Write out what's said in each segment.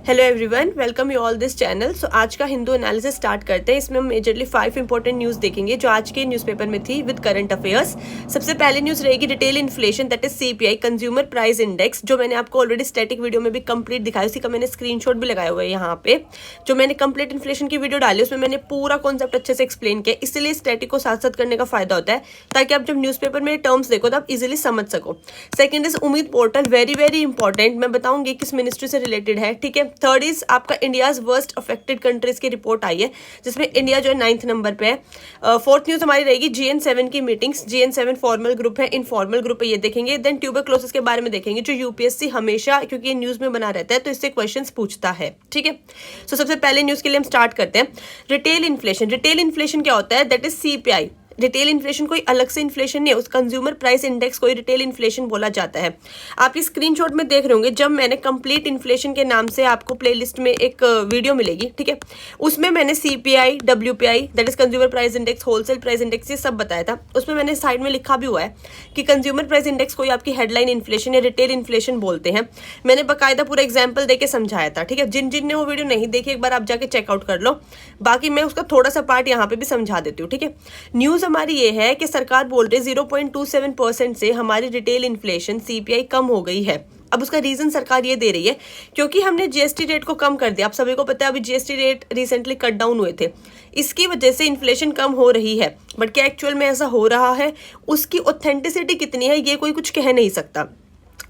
Hello everyone, welcome you all this channel. So आज का Hindu analysis start करते हैं। इसमें हम मेजरली 5 इंपॉर्टेंट न्यूज़ देखेंगे जो आज के न्यूज़पेपर में थी विद करंट अफेयर्स। सबसे पहले न्यूज़ रहेगी retail inflation, that is CPI, consumer price index, जो मैंने आपको ऑलरेडी स्टैटिक वीडियो में भी कंप्लीट दिखाया, उसी का मैंने स्क्रीनशॉट भी लगाया हुआ है यहाँ पे। जो मैंने कंप्लीट इन्फ्लेशन की वीडियो डाली उसमें मैंने पूरा कॉन्सेप्ट अच्छे से एक्सप्लेन किया, इसलिए स्टैटिक को साथ साथ करने का फायदा होता है ताकि आप जब न्यूज़पेपर में टर्म्स देखो तो आप इजिली समझ सको। सेकेंड इज उम्मीद पोर्टल, वेरी वेरी इंपॉर्टेंट, मैं बताऊंगी किस मिनिस्ट्री से रिलेटेड है। ठीक है। थर्ड इज आपका इंडियाज वर्स्ट अफेक्टेड कंट्रीज की रिपोर्ट आई है जिसमें इंडिया जो है 9th नंबर पे है। फोर्थ न्यूज हमारी रहेगी GN7 की मीटिंग्स। GN7 फॉर्मल ग्रुप है, इनफॉर्मल ग्रुप है, ये देखेंगे। देन ट्यूबरक्लोसिस के बारे में देखेंगे जो यूपीएससी हमेशा, क्योंकि ये न्यूज में बना रहता है तो इससे क्वेश्चंस पूछता है। ठीक है। सो सबसे पहले न्यूज के लिए हम स्टार्ट करते हैं रिटेल इन्फ्लेशन। रिटेल इन्फ्लेशन क्या होता है? That is CPI. Retail inflation कोई अलग से इन्फ्लेशन नहीं है, उस कंज्यूमर प्राइस इंडेक्स को रिटेल इन्फ्लेशन बोला जाता है। आप इस स्क्रीनशॉट में देख रहे होंगे, जब मैंने कंप्लीट इन्फ्लेशन के नाम से आपको प्लेलिस्ट में एक वीडियो मिलेगी, ठीक है, उसमें मैंने CPI, WPI, that is consumer price index, wholesale price index, ये सब बताया था। उसमें मैंने साइड में लिखा भी हुआ है कि कंज्यूमर प्राइस इंडेक्स कोई आपकी हेडलाइन इन्फ्लेशन या रिटेल इन्फ्लेशन बोलते हैं। मैंने बाकायदा पूरा एग्जाम्पल देके समझाया था। ठीक है। जिन ने वो वीडियो नहीं देखी, एक बार आप जाके चेकआउट कर लो, बाकी मैं उसका थोड़ा सा पार्ट यहाँ पे भी समझा देती हूँ। ठीक है। न्यूज हमारी ये है कि सरकार बोल रही है 0.27% से हमारी रिटेल इन्फ्लेशन सीपीआई कम हो गई है। अब उसका रीजन सरकार ये दे रही है क्योंकि हमने जीएसटी रेट को कम कर दिया। आप सभी को पता है अभी GST rate recently cut down हुए थे, इसकी वजह से इन्फ्लेशन कम हो रही है। बट क्या एक्चुअल में ऐसा हो रहा है, उसकी ऑथेंटिसिटी कितनी है, ये कोई कुछ कह नहीं सकता।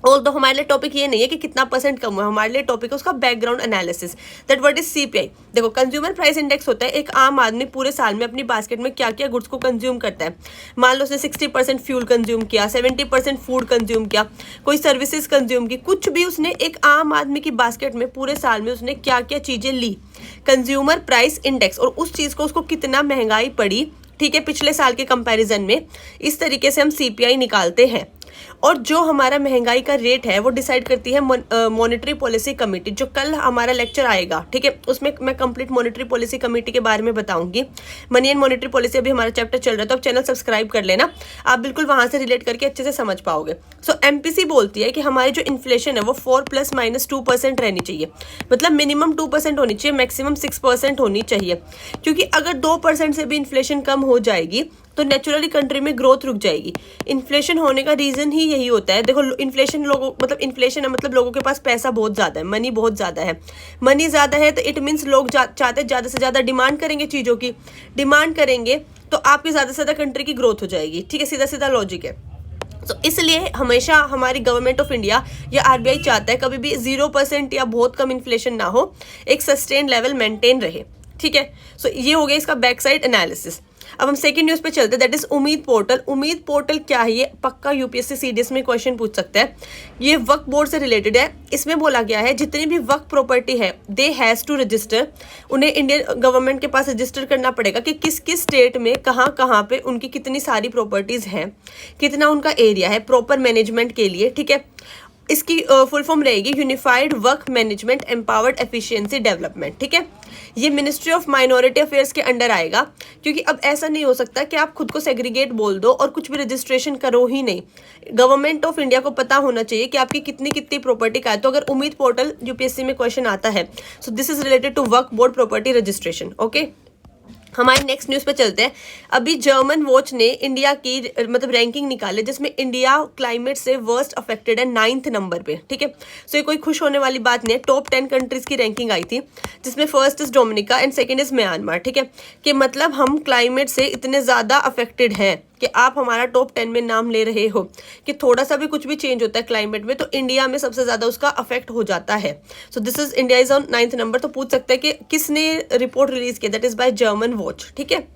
और तो हमारे लिए टॉपिक ये नहीं है कि कितना परसेंट कम हुआ, हमारे लिए टॉपिक है उसका background analysis, that what is CPI. देखो, कंज्यूमर प्राइस इंडेक्स होता है एक आम आदमी पूरे साल में अपनी बास्केट में क्या क्या गुड्स को कंज्यूम करता है। मान लो उसने 60% फ्यूल कंज्यूम किया, 70% फूड कंज्यूम किया, कोई सर्विसेज कंज्यूम की, कुछ भी उसने एक आम आदमी की बास्केट में पूरे साल में उसने क्या क्या चीजें ली, कंज्यूमर प्राइस इंडेक्स, और उस चीज को उसको कितना महंगाई पड़ी, ठीक है, पिछले साल के कंपैरिजन में। इस तरीके से हम सीपीआई निकालते हैं। और जो हमारा महंगाई का रेट है वो डिसाइड करती है मॉनेटरी पॉलिसी कमेटी, जो कल हमारा लेक्चर आएगा। ठीक है। उसमें मैं कंप्लीट मॉनेटरी पॉलिसी कमेटी के बारे में बताऊंगी। मनी एंड मॉनेटरी पॉलिसी अभी हमारा चैप्टर चल रहा है, तो आप चैनल सब्सक्राइब कर लेना, आप बिल्कुल वहां से रिलेट करके अच्छे से समझ पाओगे। सो एमपीसी बोलती है कि हमारी जो इन्फ्लेशन है वो 4 ± 2% रहनी चाहिए, मतलब मिनिमम 2% होनी चाहिए, मैक्सिमम 6% होनी चाहिए। क्योंकि अगर 2% से भी इन्फ्लेशन कम हो जाएगी तो नेचुरली कंट्री में ग्रोथ रुक जाएगी। इन्फ्लेशन होने का रीजन ही यही होता है। देखो, इन्फ्लेशन इन्फ्लेशन है मतलब लोगों के पास पैसा बहुत ज्यादा है, मनी बहुत ज्यादा है। मनी ज्यादा है तो इट मीन्स लोग चाहते ज्यादा से ज्यादा डिमांड करेंगे, चीजों की डिमांड करेंगे तो आपकी ज्यादा से ज्यादा कंट्री की ग्रोथ हो जाएगी। ठीक है, सीधा सीधा लॉजिक है। तो इसलिए हमेशा हमारी गवर्नमेंट ऑफ इंडिया या आरबीआई चाहता है कभी भी 0% या बहुत कम इन्फ्लेशन ना हो, एक सस्टेन लेवल मेंटेन रहे। ठीक है। सो ये हो गया इसका बैक साइड एनालिसिस। अब हम सेकंड न्यूज पे चलते हैं, दैट इज उम्मीद पोर्टल। उम्मीद पोर्टल क्या है? ये पक्का यूपीएससी सीडीएस में क्वेश्चन पूछ सकता है। ये वक्फ बोर्ड से रिलेटेड है। इसमें बोला गया है जितनी भी वक्फ प्रॉपर्टी है दे हैज टू रजिस्टर, उन्हें इंडियन गवर्नमेंट के पास रजिस्टर करना पड़ेगा कि किस किस स्टेट में कहाँ कहाँ पे उनकी कितनी सारी प्रॉपर्टीज हैं, कितना उनका एरिया है प्रॉपर मैनेजमेंट के लिए। ठीक है। इसकी फुल फॉर्म रहेगी unified work management empowered efficiency development. ठीक है। ये मिनिस्ट्री ऑफ माइनॉरिटी अफेयर्स के अंडर आएगा, क्योंकि अब ऐसा नहीं हो सकता कि आप खुद को सेग्रीगेट बोल दो और कुछ भी रजिस्ट्रेशन करो ही नहीं। गवर्नमेंट ऑफ इंडिया को पता होना चाहिए कि आपकी कितनी कितनी प्रॉपर्टी का है। तो अगर उम्मीद पोर्टल यूपीएससी में क्वेश्चन आता है, so this is related to वर्क बोर्ड प्रॉपर्टी रजिस्ट्रेशन। ओके। हमारे नेक्स्ट न्यूज पे चलते हैं। अभी जर्मन वॉच ने इंडिया की रैंकिंग निकाले जिसमें इंडिया क्लाइमेट से वर्स्ट अफेक्टेड है 9th नंबर पे। ठीक है। सो ये कोई खुश होने वाली बात नहीं है। टॉप 10 कंट्रीज की रैंकिंग आई थी जिसमें first is Dominica and second is Myanmar. ठीक है। कि मतलब हम क्लाइमेट से इतने ज्यादा अफेक्टेड हैं कि आप हमारा टॉप 10 में नाम ले रहे हो कि थोड़ा सा भी कुछ भी चेंज होता है क्लाइमेट में तो इंडिया में सबसे ज्यादा उसका अफेक्ट हो जाता है। So this is India is on 9th number. तो पूछ सकते हैं कि किसने रिपोर्ट रिलीज किया, that is by German watch. ठीक है।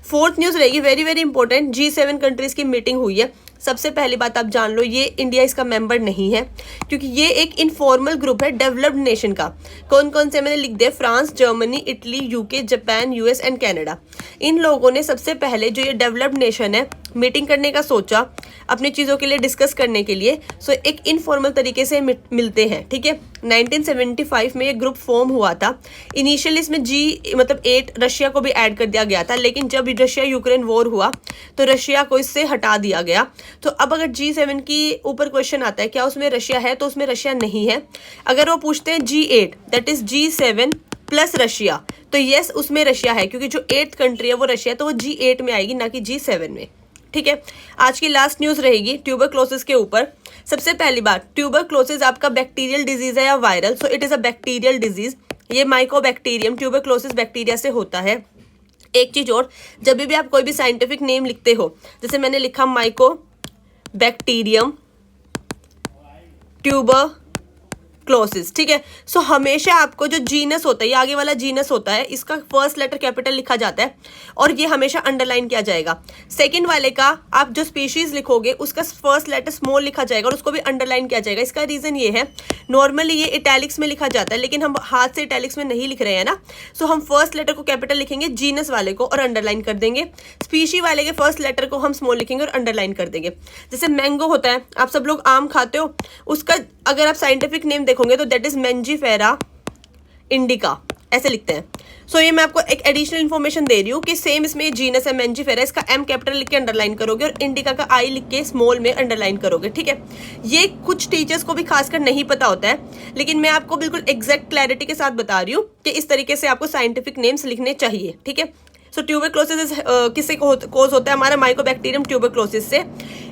फोर्थ न्यूज रहेगी very very important. G7 countries की मीटिंग हुई है। सबसे पहली बात आप जान लो, ये इंडिया इसका मेंबर नहीं है क्योंकि ये एक इनफॉर्मल ग्रुप है डेवलप्ड नेशन का। कौन कौन से मैंने लिख दिया, France, Germany, Italy, UK, Japan, US and Canada. इन लोगों ने सबसे पहले जो ये डेवलप्ड नेशन है मीटिंग करने का सोचा अपनी चीज़ों के लिए डिस्कस करने के लिए। सो एक इनफॉर्मल तरीके से मिलते हैं। ठीक है। 1975 में ये ग्रुप फॉर्म हुआ था। इनिशियली इसमें G8 रशिया को भी ऐड कर दिया गया था, लेकिन जब रशिया यूक्रेन वॉर हुआ तो रशिया को इससे हटा दिया गया। तो अब अगर G7 की ऊपर क्वेश्चन आता है क्या उसमें रशिया है, तो उसमें रशिया नहीं है। अगर वो पूछते हैं G8 that is G7 plus Russia, तो यस उसमें रशिया है, क्योंकि जो 8th कंट्री है वो रशिया है, तो वो G8 में आएगी ना कि G7 में। ठीक है, आज की लास्ट न्यूज रहेगी ट्यूबरक्लोसिस के ऊपर। सबसे पहली बात, ट्यूबरक्लोसिस आपका बैक्टीरियल डिजीज है या viral? So it is a bacterial disease. ये माइकोबैक्टीरियम ट्यूबरक्लोसिस बैक्टीरिया से होता है। एक चीज और, जब भी आप कोई भी साइंटिफिक नेम लिखते हो, जैसे मैंने लिखा माइकोबैक्टीरियम ट्यूबरक्लोसिस, ठीक है, सो हमेशा आपको जो जीनस होता है, ये आगे वाला जीनस होता है, इसका फर्स्ट लेटर कैपिटल लिखा जाता है और ये हमेशा अंडरलाइन किया जाएगा। सेकंड वाले का आप जो स्पीशीज लिखोगे उसका फर्स्ट लेटर स्मॉल लिखा जाएगा और उसको भी अंडरलाइन किया जाएगा। इसका रीजन ये है, नॉर्मली ये इटैलिक्स में लिखा जाता है, लेकिन हम हाथ से इटैलिक्स में नहीं लिख रहे हैं ना, सो हम फर्स्ट लेटर को कैपिटल लिखेंगे, जीनस वाले को, और अंडरलाइन कर देंगे। स्पीशी वाले के फर्स्ट लेटर को हम स्मॉल लिखेंगे और अंडरलाइन कर देंगे। जैसे मैंगो होता है, आप सब लोग आम खाते हो, उसका अगर आप साइंटिफिक नेम देखोगे तो दैट इज मेंजीफेरा इंडिका, ऐसे लिखते हैं। सो ये मैं आपको एक एडिशनल इन्फॉर्मेशन दे रही हूँ कि सेम इसमें जीनस है मेंजीफेरा, इसका एम कैपिटल लिख के अंडरलाइन करोगे और इंडिका का आई लिख के स्मॉल में अंडरलाइन करोगे। ठीक है, ये कुछ टीचर्स को भी खासकर नहीं पता होता है, लेकिन मैं आपको बिल्कुल एग्जैक्ट क्लैरिटी के साथ बता रही हूँ कि इस तरीके से आपको साइंटिफिक नेम्स लिखने चाहिए। ठीक है, सो ट्यूबरक्लोसिस किससे कोज होता है? हमारा माइकोबैक्टीरियम ट्यूबरक्लोसिस से।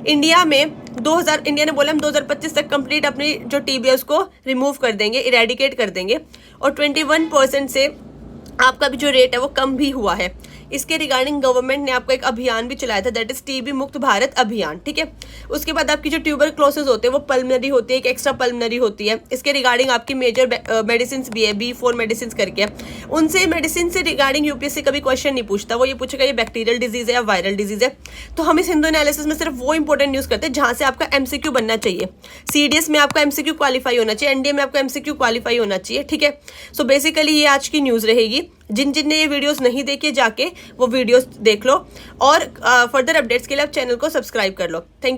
इंडिया ने बोला हम 2025 तक कंप्लीट अपनी जो टीबी है उसको रिमूव कर देंगे, इरेडिकेट कर देंगे, और 21% से आपका भी जो रेट है वो कम भी हुआ है। इसके रिगार्डिंग गवर्नमेंट ने आपको एक अभियान भी चलाया था, दैट इज टीबी मुक्त भारत अभियान। ठीक है, उसके बाद आपकी जो ट्यूबरक्लोसिस होते हैं वो पल्मनरी होती है, एक एक्स्ट्रा पल्मनरी होती है। इसके रिगार्डिंग आपकी मेजर मेडिसिन भी है, B4 मेडिसिन करके, उनसे मेडिसिन से रिगार्डिंग यूपीएससी कभी क्वेश्चन नहीं पूछता, वो ये पूछेगा ये बैक्टीरियल डिजीज है या वायरल डिजीज है। तो हम इस हिंदू एनालिसिस में सिर्फ वो इंपॉर्टेंट न्यूज करते हैं जहां से आपका MCQ बनना चाहिए। CDS में आपका MCQ क्वालिफाई होना चाहिए, NDA में आपका MCQ क्वालिफाई होना चाहिए। ठीक है, सो बेसिकली ये आज की न्यूज रहेगी। जिन ने ये वीडियोस नहीं देखे जाके वो वीडियोस देख लो, और फर्दर अपडेट्स के लिए आप चैनल को सब्सक्राइब कर लो। Thank you.